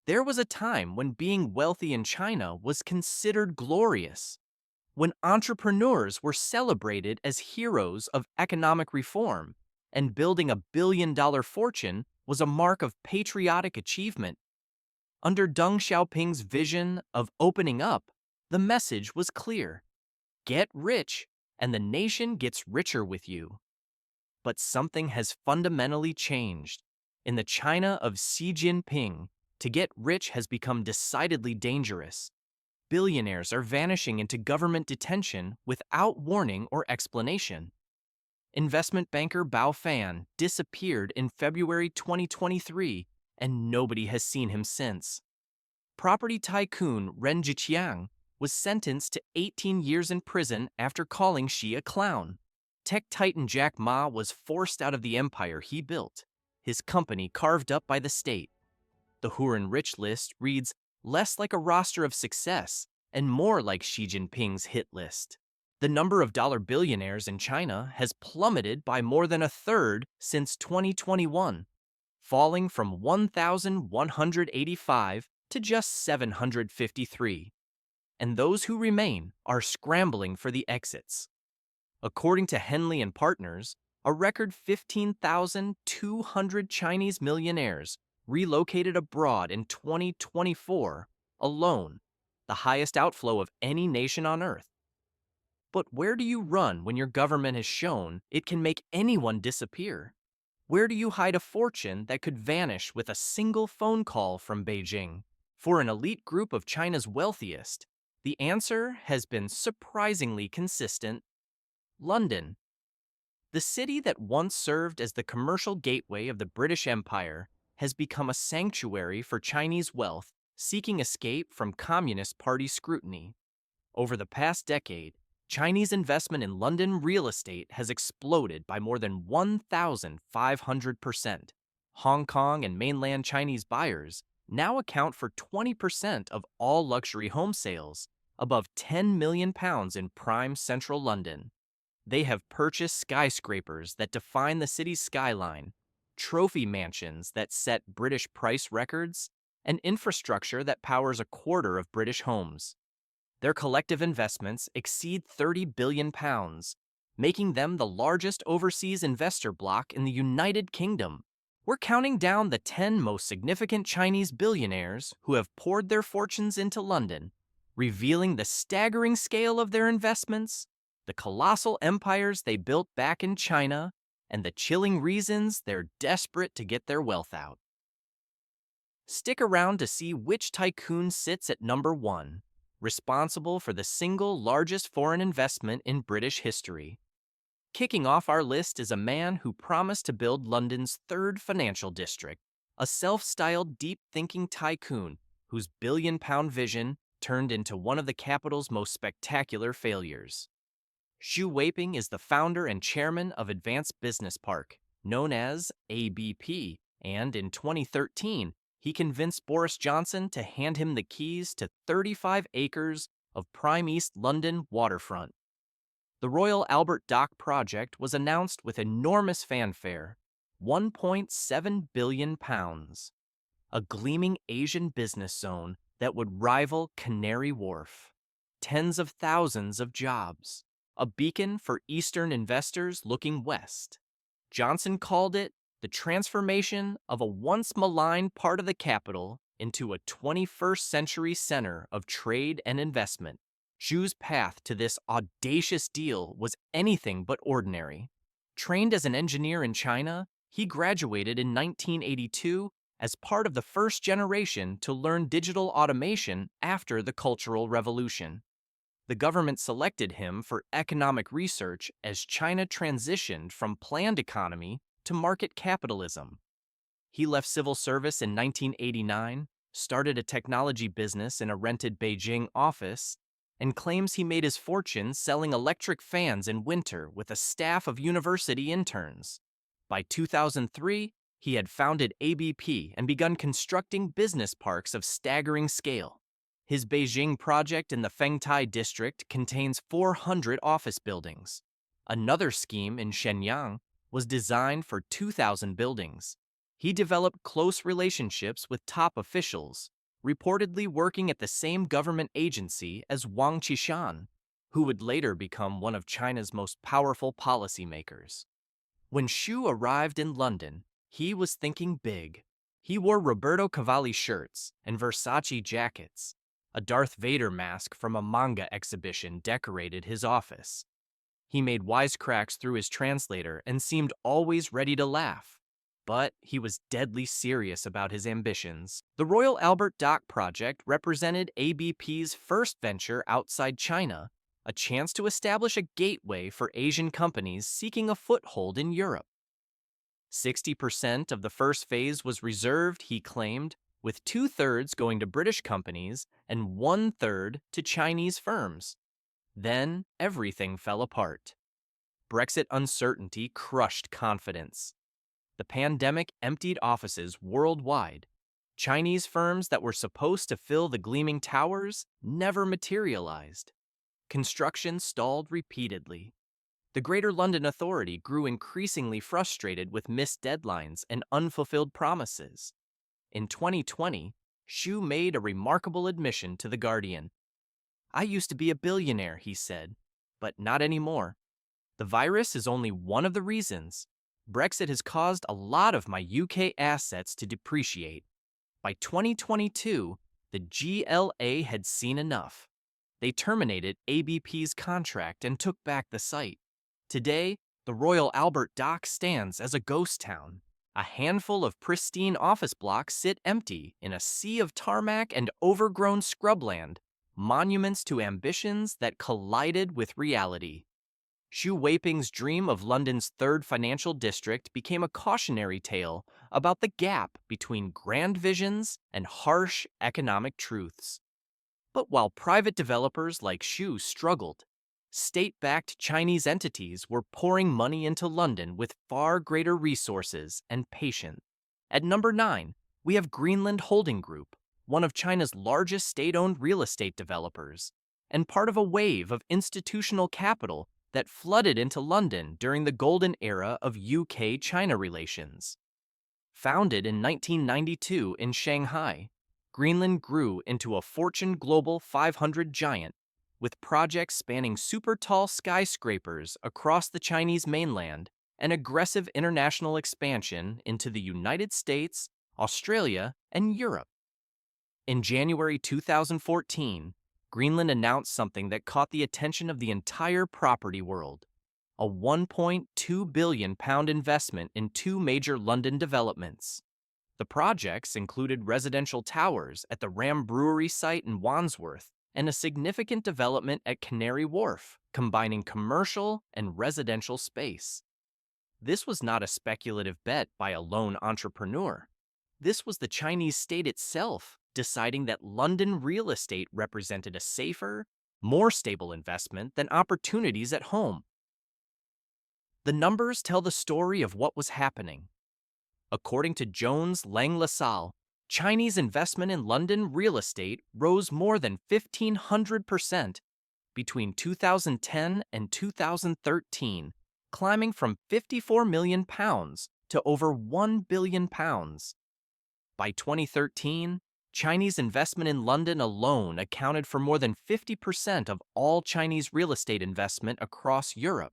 There was a time when being wealthy in China was considered glorious, when entrepreneurs were celebrated as heroes of economic reform, and building a $1 billion fortune was a mark of patriotic achievement. Under Deng Xiaoping's vision of opening up, the message was clear: get rich, and the nation gets richer with you. But something has fundamentally changed. In the China of Xi Jinping, to get rich has become decidedly dangerous. Billionaires are vanishing into government detention without warning or explanation. Investment banker Bao Fan disappeared in February 2023, and nobody has seen him since. Property tycoon Ren Zhiqiang was sentenced to 18 years in prison after calling Xi a clown. Tech titan Jack Ma was forced out of the empire he built, his company carved up by the state. The Huron Rich list reads less like a roster of success and more like Xi Jinping's hit list. The number of dollar billionaires in China has plummeted by more than a third since 2021, falling from 1,185 to just 753. And those who remain are scrambling for the exits. According to Henley and Partners, a record 15,200 Chinese millionaires relocated abroad in 2024 alone, the highest outflow of any nation on Earth. But where do you run when your government has shown it can make anyone disappear? Where do you hide a fortune that could vanish with a single phone call from Beijing? For an elite group of China's wealthiest, the answer has been surprisingly consistent: London. The city that once served as the commercial gateway of the British Empire has become a sanctuary for Chinese wealth seeking escape from Communist Party scrutiny. Over the past decade, Chinese investment in London real estate has exploded by more than 1,500%. Hong Kong and mainland Chinese buyers now account for 20% of all luxury home sales, above £10 million in prime central London. They have purchased skyscrapers that define the city's skyline, trophy mansions that set British price records, and infrastructure that powers a quarter of British homes. Their collective investments exceed £30 billion, making them the largest overseas investor bloc in the United Kingdom. We're counting down the 10 most significant Chinese billionaires who have poured their fortunes into London, revealing the staggering scale of their investments, the colossal empires they built back in China, and the chilling reasons they're desperate to get their wealth out. Stick around to see which tycoon sits at number 1, responsible for the single largest foreign investment in British history. Kicking off our list is a man who promised to build London's third financial district, a self-styled deep-thinking tycoon whose billion-pound vision turned into one of the capital's most spectacular failures. Xu Weiping is the founder and chairman of Advanced Business Park, known as ABP, and in 2013, he convinced Boris Johnson to hand him the keys to 35 acres of prime East London waterfront. The Royal Albert Dock project was announced with enormous fanfare: £1.7 billion, a gleaming Asian business zone that would rival Canary Wharf, tens of thousands of jobs, a beacon for Eastern investors looking west. Johnson called it the transformation of a once maligned part of the capital into a 21st century center of trade and investment. Xu's path to this audacious deal was anything but ordinary. Trained as an engineer in China, he graduated in 1982 as part of the first generation to learn digital automation after the Cultural Revolution. The government selected him for economic research as China transitioned from planned economy to market capitalism. He left civil service in 1989, started a technology business in a rented Beijing office, and claims he made his fortune selling electric fans in winter with a staff of university interns. By 2003, he had founded ABP and begun constructing business parks of staggering scale. His Beijing project in the Fengtai district contains 400 office buildings. Another scheme in Shenyang was designed for 2,000 buildings. He developed close relationships with top officials, reportedly working at the same government agency as Wang Qishan, who would later become one of China's most powerful policymakers. When Xu arrived in London, he was thinking big. He wore Roberto Cavalli shirts and Versace jackets. A Darth Vader mask from a manga exhibition decorated his office. He made wisecracks through his translator and seemed always ready to laugh. But he was deadly serious about his ambitions. The Royal Albert Dock project represented ABP's first venture outside China, a chance to establish a gateway for Asian companies seeking a foothold in Europe. 60% of the first phase was reserved, he claimed, with 2/3 going to British companies and 1/3 to Chinese firms. Then everything fell apart. Brexit uncertainty crushed confidence. The pandemic emptied offices worldwide. Chinese firms that were supposed to fill the gleaming towers never materialized. Construction stalled repeatedly. The Greater London Authority grew increasingly frustrated with missed deadlines and unfulfilled promises. In 2020, Xu made a remarkable admission to The Guardian. "I used to be a billionaire," he said, "but not anymore. The virus is only one of the reasons. Brexit has caused a lot of my UK assets to depreciate. By 2022, the GLA had seen enough. They terminated ABP's contract and took back the site. Today, the Royal Albert Dock stands as a ghost town. A handful of pristine office blocks sit empty in a sea of tarmac and overgrown scrubland, monuments to ambitions that collided with reality." Xu Weiping's dream of London's third financial district became a cautionary tale about the gap between grand visions and harsh economic truths. But while private developers like Xu struggled, state-backed Chinese entities were pouring money into London with far greater resources and patience. At number 9, we have Greenland Holding Group, one of China's largest state-owned real estate developers, and part of a wave of institutional capital that flooded into London during the golden era of UK-China relations. Founded in 1992 in Shanghai, Greenland grew into a Fortune Global 500 giant, with projects spanning super-tall skyscrapers across the Chinese mainland and aggressive international expansion into the United States, Australia, and Europe. In January 2014, Greenland announced something that caught the attention of the entire property world: a £1.2 billion investment in 2 major London developments. The projects included residential towers at the Ram Brewery site in Wandsworth and a significant development at Canary Wharf, combining commercial and residential space. This was not a speculative bet by a lone entrepreneur. This was the Chinese state itself deciding that London real estate represented a safer, more stable investment than opportunities at home. The numbers tell the story of what was happening. According to Jones Lang LaSalle, Chinese investment in London real estate rose more than 1,500% between 2010 and 2013, climbing from £54 million to over £1 billion. By 2013, Chinese investment in London alone accounted for more than 50% of all Chinese real estate investment across Europe.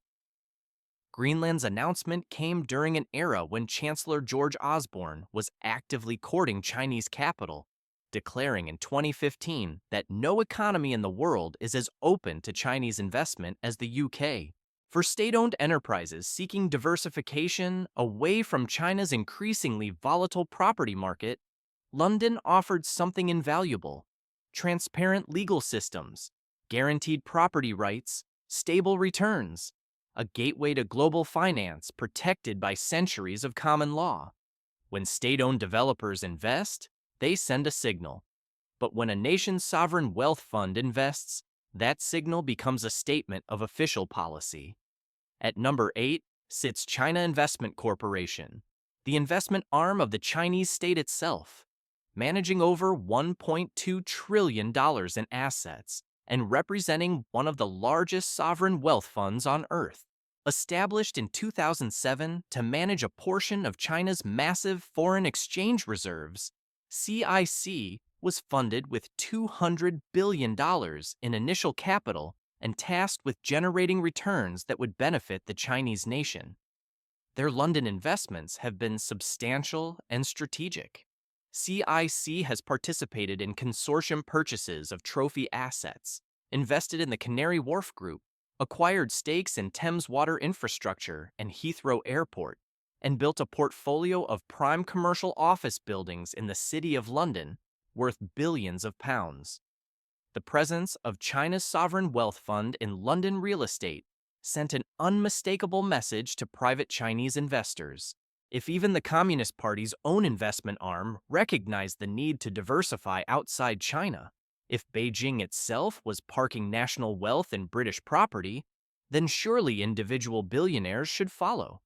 Greenland's announcement came during an era when Chancellor George Osborne was actively courting Chinese capital, declaring in 2015 that no economy in the world is as open to Chinese investment as the UK. For state-owned enterprises seeking diversification away from China's increasingly volatile property market, London offered something invaluable: transparent legal systems, guaranteed property rights, stable returns, a gateway to global finance protected by centuries of common law. When state-owned developers invest, they send a signal. But when a nation's sovereign wealth fund invests, that signal becomes a statement of official policy. At number 8 sits China Investment Corporation, the investment arm of the Chinese state itself, managing over $1.2 trillion in assets and representing one of the largest sovereign wealth funds on Earth. Established in 2007 to manage a portion of China's massive foreign exchange reserves, CIC was funded with $200 billion in initial capital and tasked with generating returns that would benefit the Chinese nation. Their London investments have been substantial and strategic. CIC has participated in consortium purchases of trophy assets, invested in the Canary Wharf Group, acquired stakes in Thames Water Infrastructure and Heathrow Airport, and built a portfolio of prime commercial office buildings in the City of London worth billions of pounds. The presence of China's sovereign wealth fund in London real estate sent an unmistakable message to private Chinese investors. If even the Communist Party's own investment arm recognized the need to diversify outside China, if Beijing itself was parking national wealth in British property, then surely individual billionaires should follow.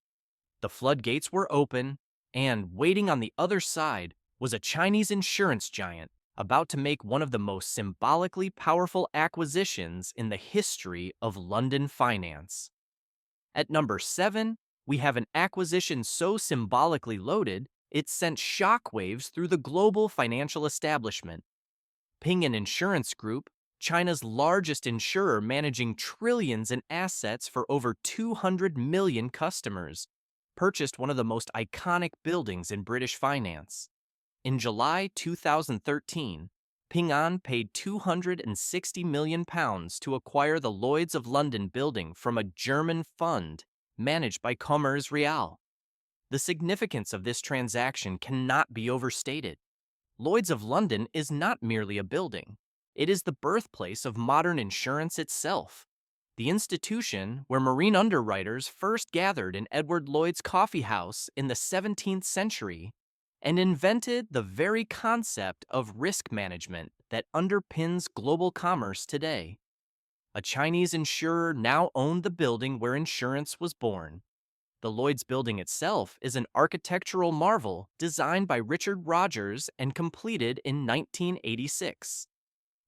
The floodgates were open, and waiting on the other side was a Chinese insurance giant about to make one of the most symbolically powerful acquisitions in the history of London finance. At number 7, we have an acquisition so symbolically loaded, it sent shockwaves through the global financial establishment. Ping An Insurance Group, China's largest insurer managing trillions in assets for over 200 million customers, purchased one of the most iconic buildings in British finance. In July 2013, Ping An paid £260 million to acquire the Lloyd's of London building from a German fund managed by Commerz Real. The significance of this transaction cannot be overstated. Lloyd's of London is not merely a building. It is the birthplace of modern insurance itself. The institution where marine underwriters first gathered in Edward Lloyd's coffee house in the 17th century and invented the very concept of risk management that underpins global commerce today. A Chinese insurer now owned the building where insurance was born. The Lloyd's building itself is an architectural marvel designed by Richard Rogers and completed in 1986.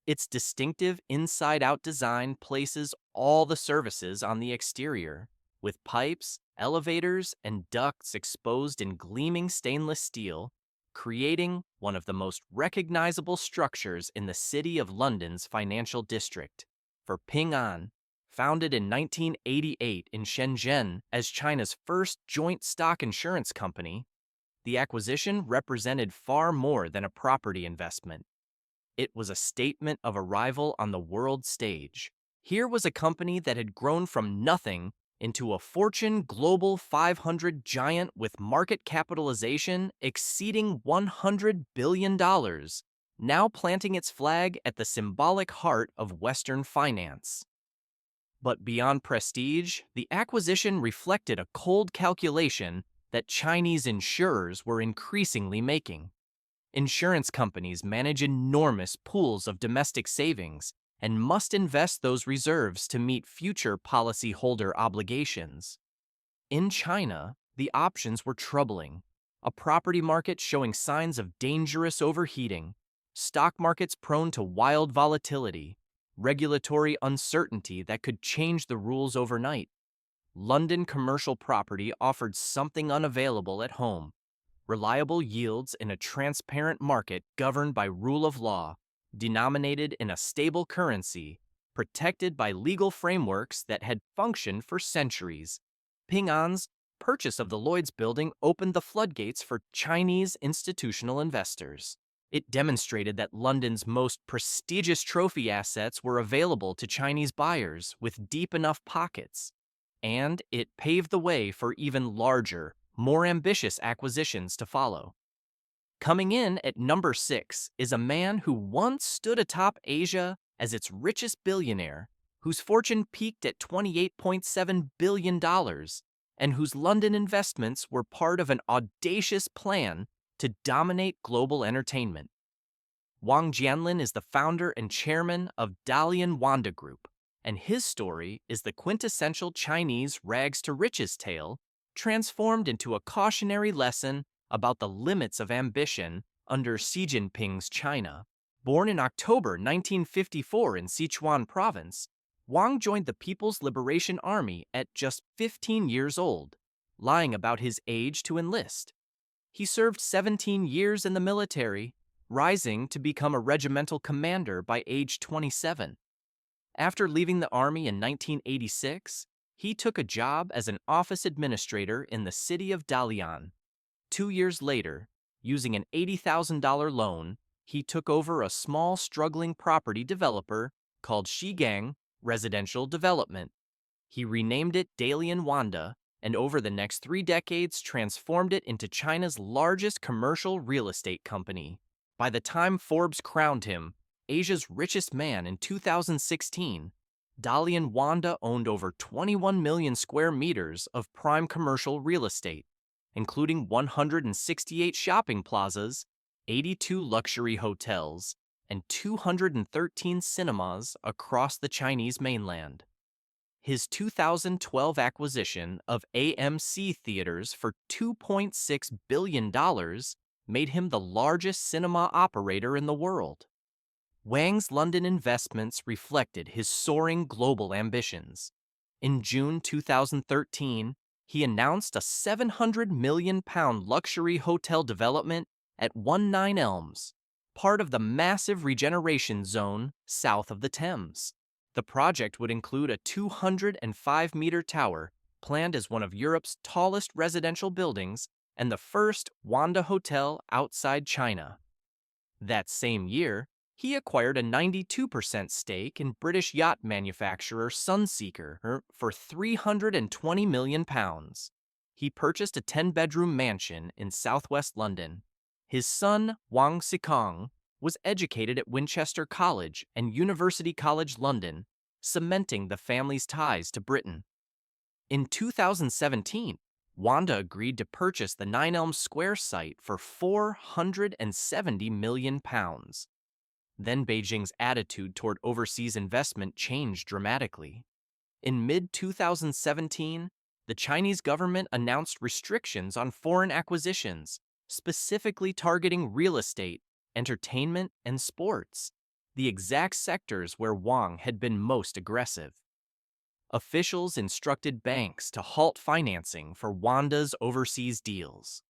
Its distinctive inside-out design places all the services on the exterior, with pipes, elevators, and ducts exposed in gleaming stainless steel, creating one of the most recognizable structures in the City of London's financial district. For Ping An, founded in 1988 in Shenzhen as China's first joint stock insurance company, the acquisition represented far more than a property investment. It was a statement of arrival on the world stage. Here was a company that had grown from nothing into a Fortune Global 500 giant with market capitalization exceeding $100 billion, now planting its flag at the symbolic heart of Western finance. But beyond prestige, the acquisition reflected a cold calculation that Chinese insurers were increasingly making. Insurance companies manage enormous pools of domestic savings and must invest those reserves to meet future policyholder obligations. In China, the options were troubling. A property market showing signs of dangerous overheating, stock markets prone to wild volatility, regulatory uncertainty that could change the rules overnight. London commercial property offered something unavailable at home: reliable yields in a transparent market governed by rule of law, denominated in a stable currency, protected by legal frameworks that had functioned for centuries. Ping An's purchase of the Lloyd's building opened the floodgates for Chinese institutional investors. It demonstrated that London's most prestigious trophy assets were available to Chinese buyers with deep enough pockets. And it paved the way for even larger, more ambitious acquisitions to follow. Coming in at number 6 is a man who once stood atop Asia as its richest billionaire, whose fortune peaked at $28.7 billion, and whose London investments were part of an audacious plan to dominate global entertainment. Wang Jianlin is the founder and chairman of Dalian Wanda Group, and his story is the quintessential Chinese rags-to-riches tale transformed into a cautionary lesson about the limits of ambition under Xi Jinping's China. Born in October 1954 in Sichuan province, Wang joined the People's Liberation Army at just 15 years old, lying about his age to enlist. He served 17 years in the military, rising to become a regimental commander by age 27. After leaving the army in 1986, he took a job as an office administrator in the city of Dalian. 2 years later, using an $80,000 loan, he took over a small struggling property developer called Shigang Residential Development. He renamed it Dalian Wanda, and over the next 3 decades transformed it into China's largest commercial real estate company. By the time Forbes crowned him Asia's richest man in 2016, Dalian Wanda owned over 21 million square meters of prime commercial real estate, including 168 shopping plazas, 82 luxury hotels, and 213 cinemas across the Chinese mainland. His 2012 acquisition of AMC Theaters for $2.6 billion made him the largest cinema operator in the world. Wang's London investments reflected his soaring global ambitions. In June 2013, he announced a £700 million luxury hotel development at 19 Elms, part of the massive regeneration zone south of the Thames. The project would include a 205-meter tower planned as one of Europe's tallest residential buildings and the first Wanda hotel outside China. That same year, he acquired a 92% stake in British yacht manufacturer Sunseeker for £320 million. He purchased a 10-bedroom mansion in southwest London. His son, Wang Xikong, was educated at Winchester College and University College London, cementing the family's ties to Britain. In 2017, Wanda agreed to purchase the 9 Elms Square site for £470 million. Then Beijing's attitude toward overseas investment changed dramatically. In mid-2017, the Chinese government announced restrictions on foreign acquisitions, specifically targeting real estate, entertainment, and sports, the exact sectors where Wang had been most aggressive. Officials instructed banks to halt financing for Wanda's overseas deals.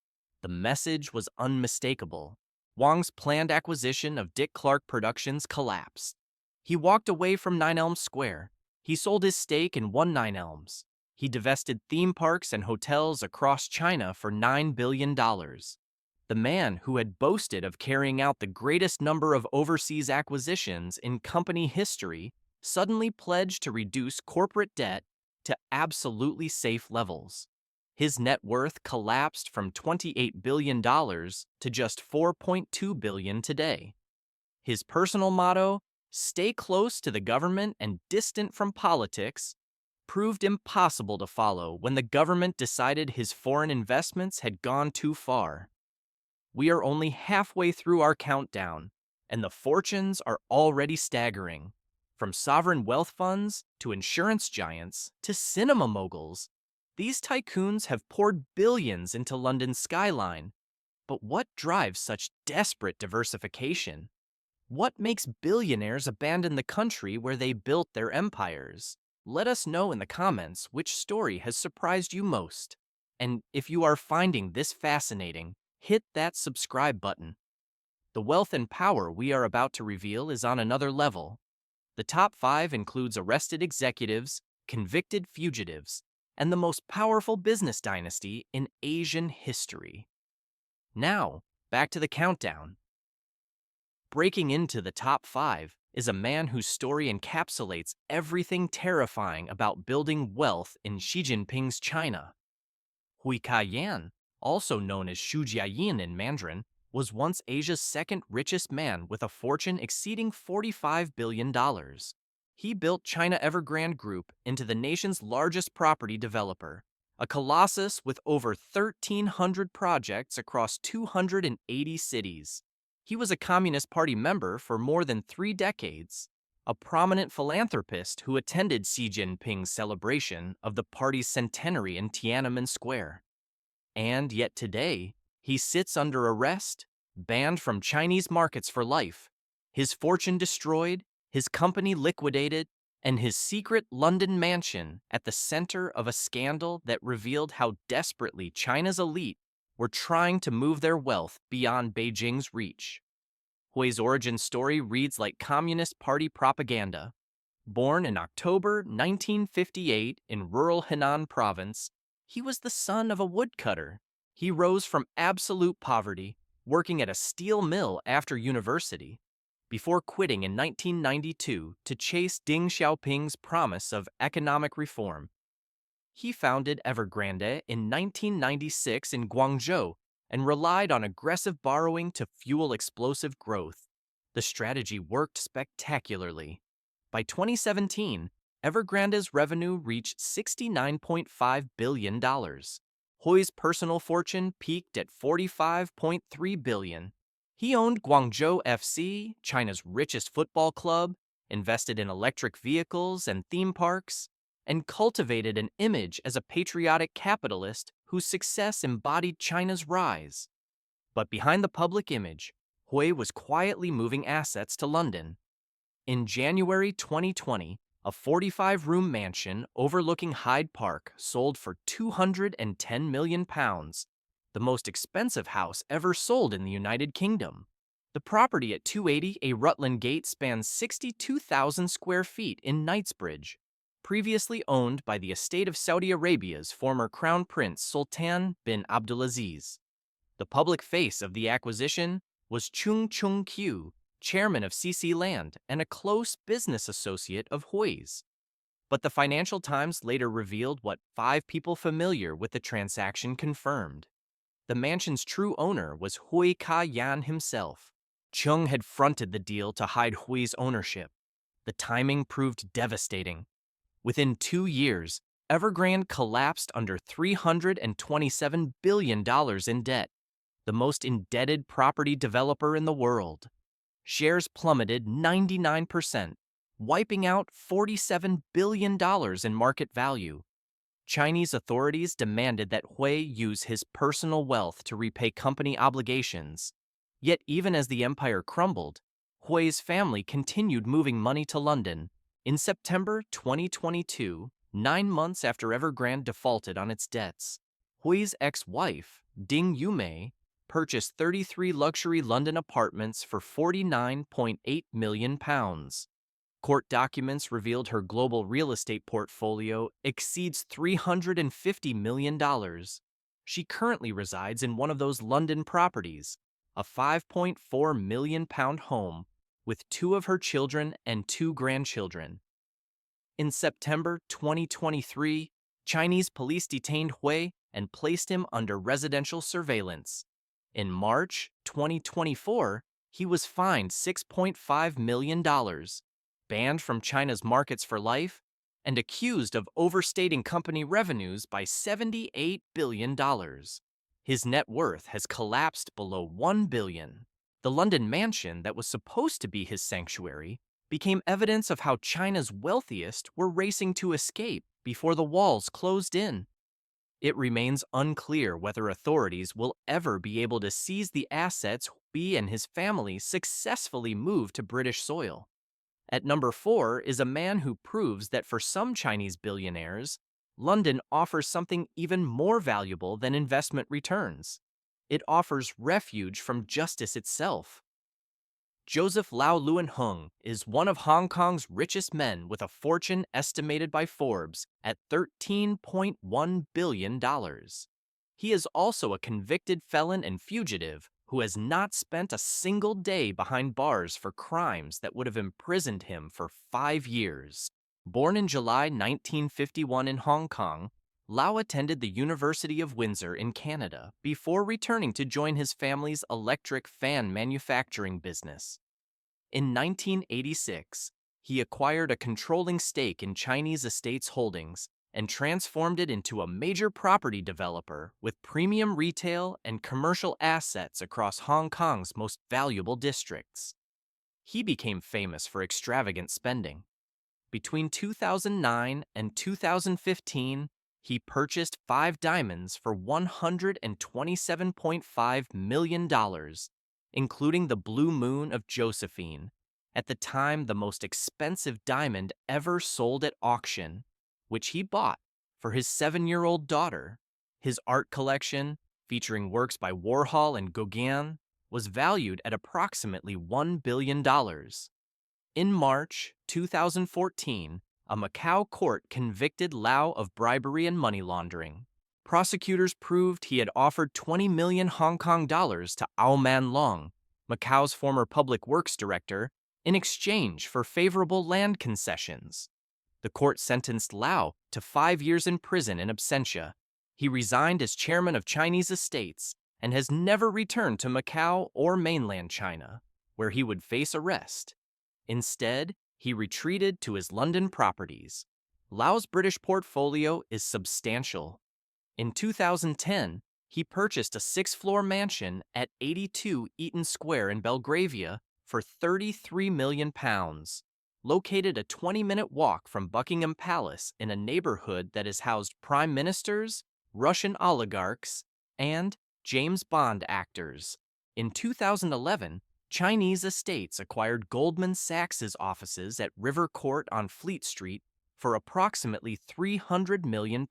The message was unmistakable. Wang's planned acquisition of Dick Clark Productions collapsed. He walked away from 9 Elms Square. He sold his stake in 19 Elms. He divested theme parks and hotels across China for $9 billion. The man who had boasted of carrying out the greatest number of overseas acquisitions in company history suddenly pledged to reduce corporate debt to absolutely safe levels. His net worth collapsed from $28 billion to just $4.2 billion today. His personal motto, "Stay close to the government and distant from politics," proved impossible to follow when the government decided his foreign investments had gone too far. We are only halfway through our countdown, and the fortunes are already staggering. From sovereign wealth funds to insurance giants to cinema moguls, these tycoons have poured billions into London's skyline. But what drives such desperate diversification? What makes billionaires abandon the country where they built their empires? Let us know in the comments which story has surprised you most. And if you are finding this fascinating, hit that subscribe button. The wealth and power we are about to reveal is on another level. The top 5 includes arrested executives, convicted fugitives, and the most powerful business dynasty in Asian history. Now, back to the countdown. Breaking into the top 5 is a man whose story encapsulates everything terrifying about building wealth in Xi Jinping's China. Hui Ka-yan, also known as Xu Jiayin in Mandarin, was once Asia's second richest man with a fortune exceeding $45 billion. He built China Evergrande Group into the nation's largest property developer, a colossus with over 1,300 projects across 280 cities. He was a Communist Party member for more than 3 decades, a prominent philanthropist who attended Xi Jinping's celebration of the party's centenary in Tiananmen Square. And yet today, he sits under arrest, banned from Chinese markets for life, his fortune destroyed, his company liquidated, and his secret London mansion at the center of a scandal that revealed how desperately China's elite were trying to move their wealth beyond Beijing's reach. Hui's origin story reads like Communist Party propaganda. Born in October 1958 in rural Henan province, he was the son of a woodcutter. He rose from absolute poverty, working at a steel mill after university, before quitting in 1992 to chase Deng Xiaoping's promise of economic reform. He founded Evergrande in 1996 in Guangzhou and relied on aggressive borrowing to fuel explosive growth. The strategy worked spectacularly. By 2017, Evergrande's revenue reached $69.5 billion. Hui's personal fortune peaked at $45.3 billion. He owned Guangzhou FC, China's richest football club, invested in electric vehicles and theme parks, and cultivated an image as a patriotic capitalist whose success embodied China's rise. But behind the public image, Hui was quietly moving assets to London. In January 2020, a 45-room mansion overlooking Hyde Park sold for £210 million, the most expensive house ever sold in the United Kingdom. The property at 280 A Rutland Gate spans 62,000 square feet in Knightsbridge, previously owned by the estate of Saudi Arabia's former Crown Prince Sultan bin Abdulaziz. The public face of the acquisition was Chung Chung-kyu, chairman of CC Land and a close business associate of Hui's. But the Financial Times later revealed what 5 people familiar with the transaction confirmed. The mansion's true owner was Hui Ka-yan himself. Chung had fronted the deal to hide Hui's ownership. The timing proved devastating. Within 2 years, Evergrande collapsed under $327 billion in debt, the most indebted property developer in the world. Shares plummeted 99%, wiping out $47 billion in market value. Chinese authorities demanded that Hui use his personal wealth to repay company obligations. Yet even as the empire crumbled, Hui's family continued moving money to London. In September 2022, 9 months after Evergrande defaulted on its debts, Hui's ex-wife, Ding Yumei, purchased 33 luxury London apartments for £49.8 million. Court documents revealed her global real estate portfolio exceeds $350 million. She currently resides in one of those London properties, a £5.4 million home, with 2 of her children and 2 grandchildren. In September 2023, Chinese police detained Hui and placed him under residential surveillance. In March 2024, he was fined $6.5 million, banned from China's markets for life, and accused of overstating company revenues by $78 billion. His net worth has collapsed below $1 billion. The London mansion that was supposed to be his sanctuary became evidence of how China's wealthiest were racing to escape before the walls closed in. It remains unclear whether authorities will ever be able to seize the assets Hui and his family successfully moved to British soil. At number 4 is a man who proves that for some Chinese billionaires, London offers something even more valuable than investment returns. It offers refuge from justice itself. Joseph Lau Luan Hung is one of Hong Kong's richest men with a fortune estimated by Forbes at $13.1 billion. He is also a convicted felon and fugitive who has not spent a single day behind bars for crimes that would have imprisoned him for 5 years. Born in July 1951 in Hong Kong, Lau attended the University of Windsor in Canada before returning to join his family's electric fan manufacturing business. In 1986, he acquired a controlling stake in Chinese Estates Holdings and transformed it into a major property developer with premium retail and commercial assets across Hong Kong's most valuable districts. He became famous for extravagant spending. Between 2009 and 2015, he purchased 5 diamonds for $127.5 million, including the Blue Moon of Josephine, at the time the most expensive diamond ever sold at auction, which he bought for his 7-year-old daughter. His art collection, featuring works by Warhol and Gauguin, was valued at approximately $1 billion. In March 2014, a Macau court convicted Lau of bribery and money laundering. Prosecutors proved he had offered 20 million Hong Kong dollars to Ao Man Long, Macau's former public works director, in exchange for favorable land concessions. The court sentenced Lau to 5 years in prison in absentia. He resigned as chairman of Chinese estates and has never returned to Macau or mainland China, where he would face arrest. Instead, he retreated to his London properties. Lau's British portfolio is substantial. In 2010, he purchased a 6-floor mansion at 82 Eaton Square in Belgravia for £33 million, located a 20-minute walk from Buckingham Palace in a neighborhood that has housed prime ministers, Russian oligarchs, and James Bond actors. In 2011, Chinese estates acquired Goldman Sachs' offices at River Court on Fleet Street for approximately £300 million.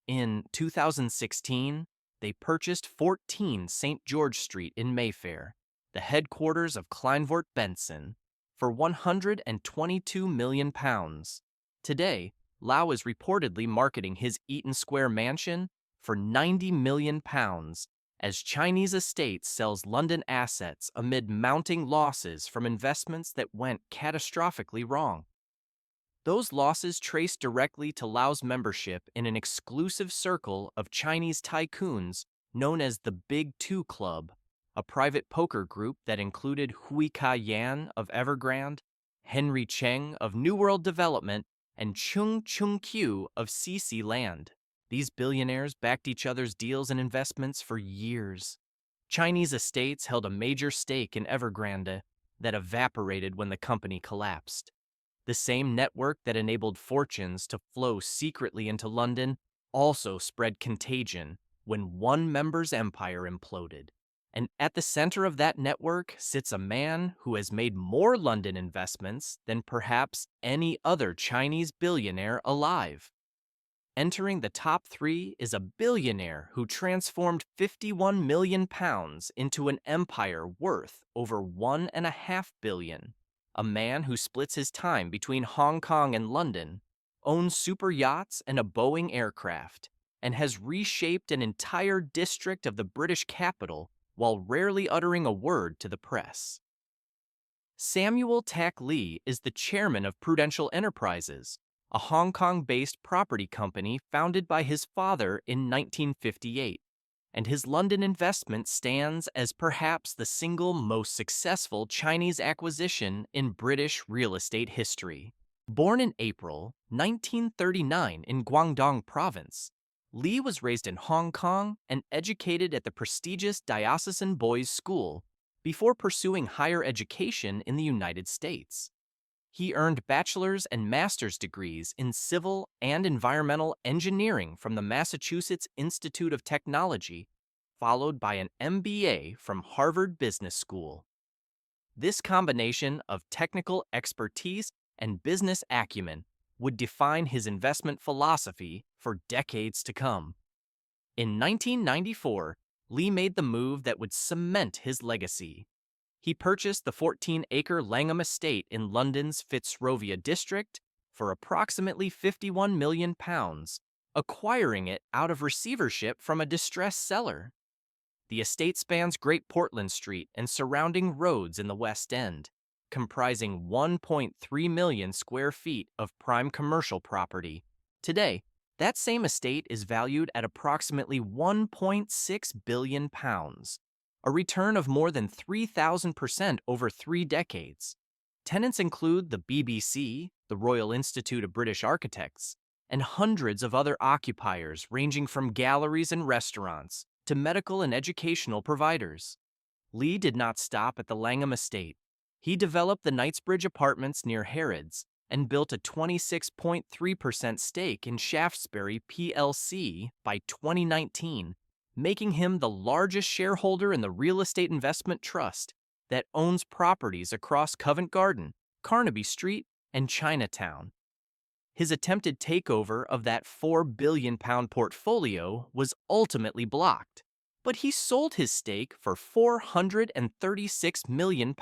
In 2016, they purchased 14 St. George Street in Mayfair, the headquarters of Kleinwort Benson, for £122 million. Today, Lau is reportedly marketing his Eaton Square mansion for £90 million as Chinese Estates sells London assets amid mounting losses from investments that went catastrophically wrong. Those losses trace directly to Lau's membership in an exclusive circle of Chinese tycoons known as the Big Two Club, a private poker group that included Hui Ka-yan of Evergrande, Henry Cheng of New World Development, and Chung Chung-kyu of CC Land. These billionaires backed each other's deals and investments for years. Chinese estates held a major stake in Evergrande that evaporated when the company collapsed. The same network that enabled fortunes to flow secretly into London also spread contagion when one member's empire imploded. And at the center of that network sits a man who has made more London investments than perhaps any other Chinese billionaire alive. Entering the top 3 is a billionaire who transformed £51 million into an empire worth over $1.5 billion. A man who splits his time between Hong Kong and London, owns super yachts and a Boeing aircraft, and has reshaped an entire district of the British capital while rarely uttering a word to the press. Samuel Tak Lee is the chairman of Prudential Enterprises, a Hong Kong-based property company founded by his father in 1958, and his London investment stands as perhaps the single most successful Chinese acquisition in British real estate history. Born in April 1939 in Guangdong Province, Lee was raised in Hong Kong and educated at the prestigious Diocesan Boys' School before pursuing higher education in the United States. He earned bachelor's and master's degrees in civil and environmental engineering from the Massachusetts Institute of Technology, followed by an MBA from Harvard Business School. This combination of technical expertise and business acumen would define his investment philosophy for decades to come. In 1994, Lee made the move that would cement his legacy. He purchased the 14-acre Langham estate in London's Fitzrovia district for approximately £51 million, acquiring it out of receivership from a distressed seller. The estate spans Great Portland Street and surrounding roads in the West End, comprising 1.3 million square feet of prime commercial property. Today, that same estate is valued at approximately £1.6 billion, a return of more than 3,000% over 3 decades. Tenants include the BBC, the Royal Institute of British Architects, and hundreds of other occupiers ranging from galleries and restaurants to medical and educational providers. Lee did not stop at the Langham estate. He developed the Knightsbridge Apartments near Harrods and built a 26.3% stake in Shaftesbury plc by 2019, making him the largest shareholder in the real estate investment trust that owns properties across Covent Garden, Carnaby Street, and Chinatown. His attempted takeover of that £4 billion portfolio was ultimately blocked, but he sold his stake for £436 million.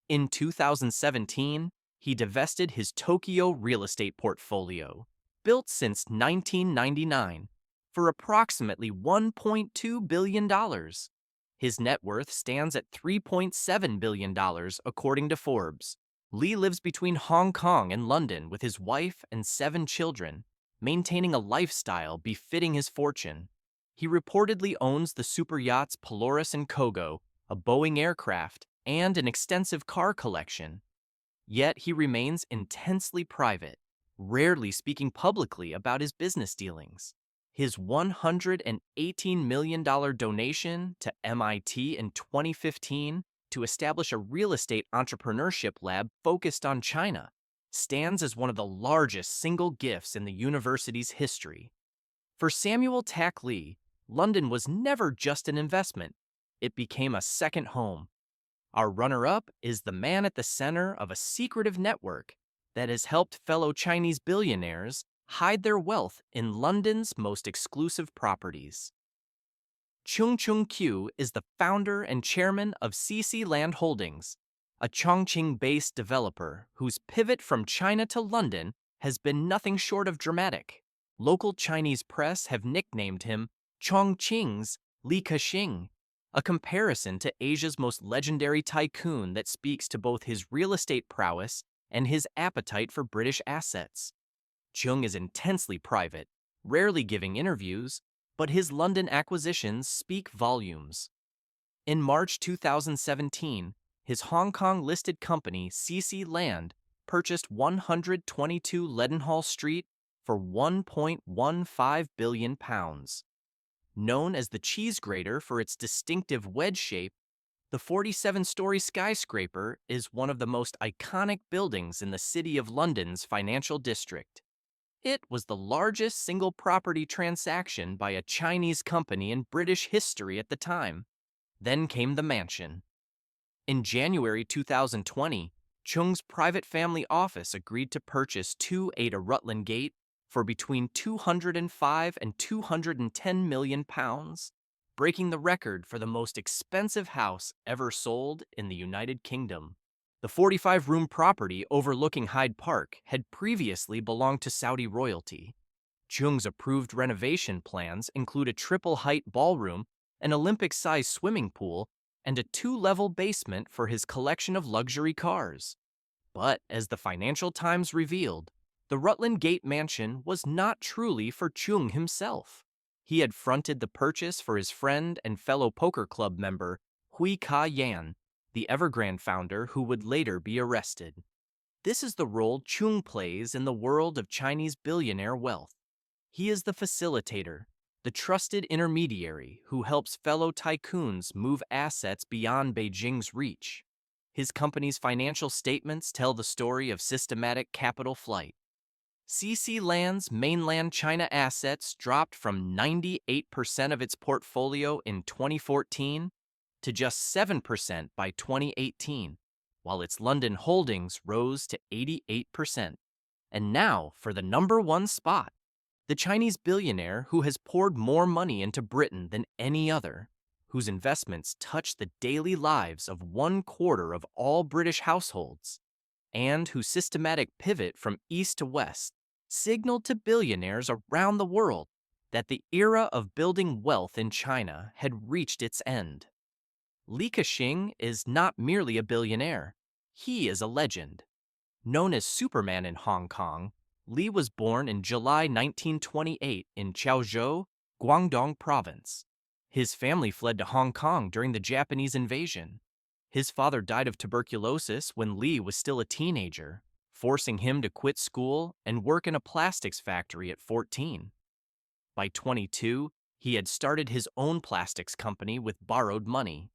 In 2017, he divested his Tokyo real estate portfolio, built since 1999, for approximately $1.2 billion. His net worth stands at $3.7 billion, according to Forbes. Lee lives between Hong Kong and London with his wife and 7 children, maintaining a lifestyle befitting his fortune. He reportedly owns the super yachts Polaris and Kogo, a Boeing aircraft, and an extensive car collection. Yet he remains intensely private, rarely speaking publicly about his business dealings. His $118 million donation to MIT in 2015 to establish a real estate entrepreneurship lab focused on China stands as one of the largest single gifts in the university's history. For Samuel Tack Lee, London was never just an investment. It became a second home. Our runner-up is the man at the center of a secretive network that has helped fellow Chinese billionaires hide their wealth in London's most exclusive properties. Chung Chung-kyu is the founder and chairman of CC Land Holdings, a Chongqing-based developer whose pivot from China to London has been nothing short of dramatic. Local Chinese press have nicknamed him Chongqing's Li Ka-shing, a comparison to Asia's most legendary tycoon that speaks to both his real estate prowess and his appetite for British assets. Chung is intensely private, rarely giving interviews, but his London acquisitions speak volumes. In March 2017, his Hong Kong-listed company CC Land purchased 122 Leadenhall Street for £1.15 billion. Known as the cheese grater for its distinctive wedge shape, the 47-story skyscraper is one of the most iconic buildings in the City of London's financial district. It was the largest single property transaction by a Chinese company in British history at the time. Then came the mansion. In January 2020, Chung's private family office agreed to purchase 280 Rutland Gate for between £205 and £210 million, breaking the record for the most expensive house ever sold in the United Kingdom. The 45-room property overlooking Hyde Park had previously belonged to Saudi royalty. Chung's approved renovation plans include a triple-height ballroom, an Olympic-sized swimming pool, and a 2-level basement for his collection of luxury cars. But as the Financial Times revealed, the Rutland Gate mansion was not truly for Chung himself. He had fronted the purchase for his friend and fellow poker club member, Hui Ka-yan, the Evergrande founder who would later be arrested. This is the role Chung plays in the world of Chinese billionaire wealth. He is the facilitator, the trusted intermediary who helps fellow tycoons move assets beyond Beijing's reach. His company's financial statements tell the story of systematic capital flight. CC Land's mainland China assets dropped from 98% of its portfolio in 2014 to just 7% by 2018, while its London holdings rose to 88%. And now for the #1 spot, the Chinese billionaire who has poured more money into Britain than any other, whose investments touch the daily lives of 1/4 of all British households, and whose systematic pivot from east to west signaled to billionaires around the world that the era of building wealth in China had reached its end. Li Ka-shing is not merely a billionaire, he is a legend. Known as Superman in Hong Kong, Li was born in July 1928 in Chaozhou, Guangdong Province. His family fled to Hong Kong during the Japanese invasion. His father died of tuberculosis when Li was still a teenager, forcing him to quit school and work in a plastics factory at 14. By 22, he had started his own plastics company with borrowed money.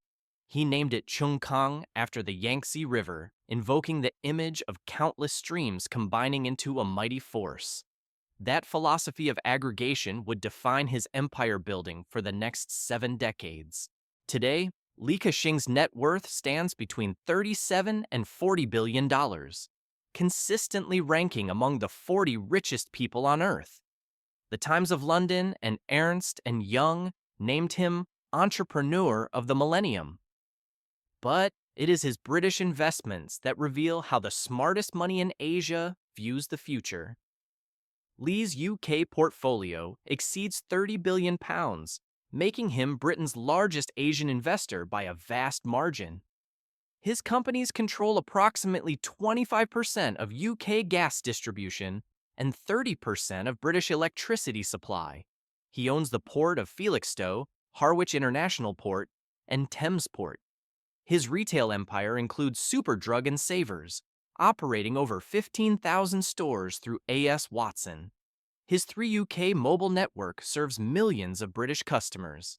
He named it Chung Kang after the Yangtze River, invoking the image of countless streams combining into a mighty force. That philosophy of aggregation would define his empire building for the next 7 decades. Today, Li Ka-shing's net worth stands between $37 and $40 billion, consistently ranking among the 40 richest people on Earth. The Times of London and Ernst & Young named him Entrepreneur of the Millennium. But it is his British investments that reveal how the smartest money in Asia views the future. Lee's UK portfolio exceeds £30 billion, making him Britain's largest Asian investor by a vast margin. His companies control approximately 25% of UK gas distribution and 30% of British electricity supply. He owns the port of Felixstowe, Harwich International Port, and Thames Port. His retail empire includes Superdrug and Savers, operating over 15,000 stores through A.S. Watson. His 3UK mobile network serves millions of British customers.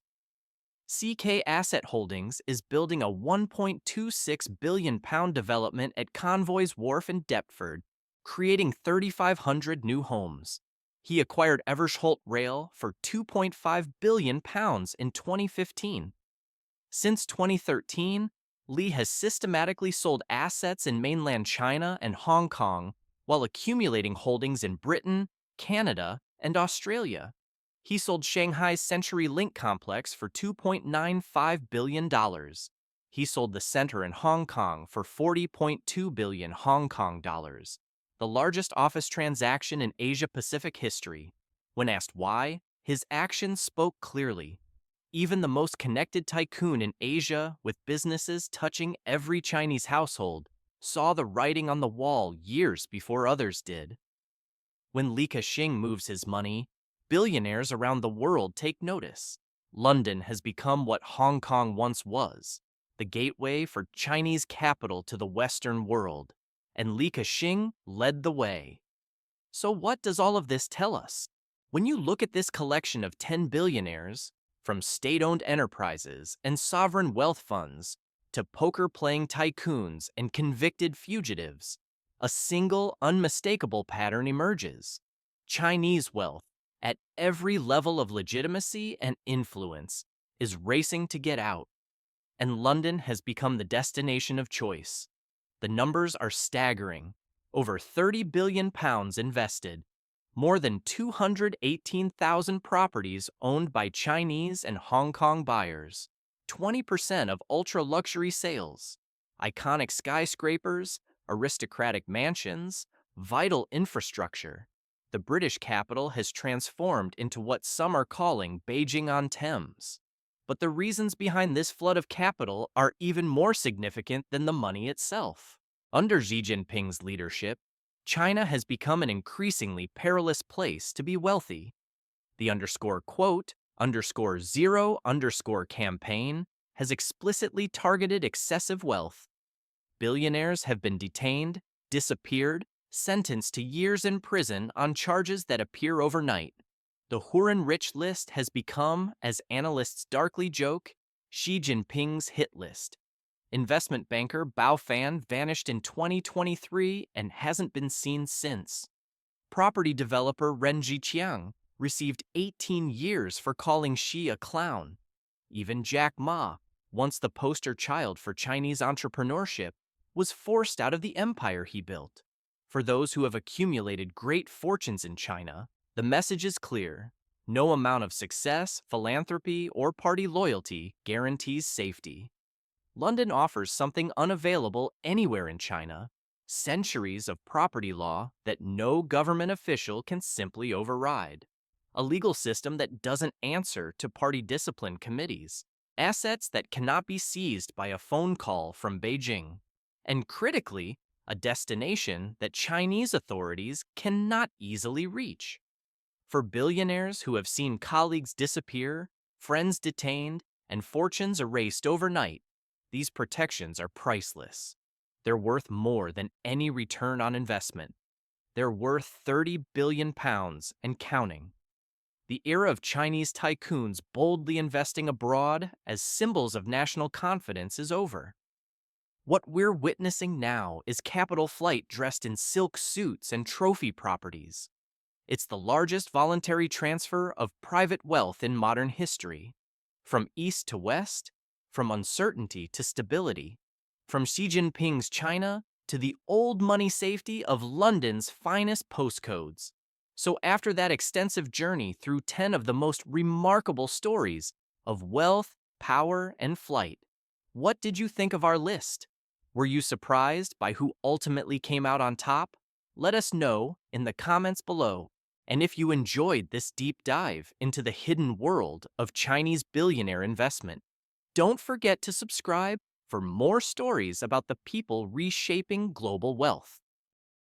CK Asset Holdings is building a £1.26 billion development at Convoy's Wharf in Deptford, creating 3,500 new homes. He acquired Eversholt Rail for £2.5 billion in 2015. Since 2013, Lee has systematically sold assets in mainland China and Hong Kong while accumulating holdings in Britain, Canada, and Australia. He sold Shanghai's Century Link complex for $2.95 billion. He sold the center in Hong Kong for 40.2 billion Hong Kong dollars, the largest office transaction in Asia-Pacific history. When asked why, his actions spoke clearly. Even the most connected tycoon in Asia, with businesses touching every Chinese household, saw the writing on the wall years before others did. When Li Ka-shing moves his money, billionaires around the world take notice. London has become what Hong Kong once was, the gateway for Chinese capital to the Western world, and Li Ka-shing led the way. So what does all of this tell us? When you look at this collection of 10 billionaires, from state-owned enterprises and sovereign wealth funds to poker-playing tycoons and convicted fugitives, a single, unmistakable pattern emerges. Chinese wealth, at every level of legitimacy and influence, is racing to get out. And London has become the destination of choice. The numbers are staggering. Over £30 billion invested. More than 218,000 properties owned by Chinese and Hong Kong buyers. 20% of ultra-luxury sales. Iconic skyscrapers, aristocratic mansions, vital infrastructure. The British capital has transformed into what some are calling Beijing on Thames. But the reasons behind this flood of capital are even more significant than the money itself. Under Xi Jinping's leadership, China has become an increasingly perilous place to be wealthy. The _zero_ campaign has explicitly targeted excessive wealth. Billionaires have been detained, disappeared, sentenced to years in prison on charges that appear overnight. The Huron rich list has become, as analysts darkly joke, Xi Jinping's hit list. Investment banker Bao Fan vanished in 2023 and hasn't been seen since. Property developer Ren Zhiqiang received 18 years for calling Xi a clown. Even Jack Ma, once the poster child for Chinese entrepreneurship, was forced out of the empire he built. For those who have accumulated great fortunes in China, the message is clear. No amount of success, philanthropy, or party loyalty guarantees safety. London offers something unavailable anywhere in China: centuries of property law that no government official can simply override. A legal system that doesn't answer to party discipline committees. Assets that cannot be seized by a phone call from Beijing. And critically, a destination that Chinese authorities cannot easily reach. For billionaires who have seen colleagues disappear, friends detained, and fortunes erased overnight, these protections are priceless. They're worth more than any return on investment. They're worth £30 billion and counting. The era of Chinese tycoons boldly investing abroad as symbols of national confidence is over. What we're witnessing now is capital flight dressed in silk suits and trophy properties. It's the largest voluntary transfer of private wealth in modern history. From east to west, from uncertainty to stability, from Xi Jinping's China to the old money safety of London's finest postcodes. So after that extensive journey through 10 of the most remarkable stories, of wealth, power, and flight. What did you think of our list? Were you surprised by who ultimately came out on top? Let us know in the comments below. And if you enjoyed this deep dive into the hidden world of Chinese billionaire investment, don't forget to subscribe for more stories about the people reshaping global wealth.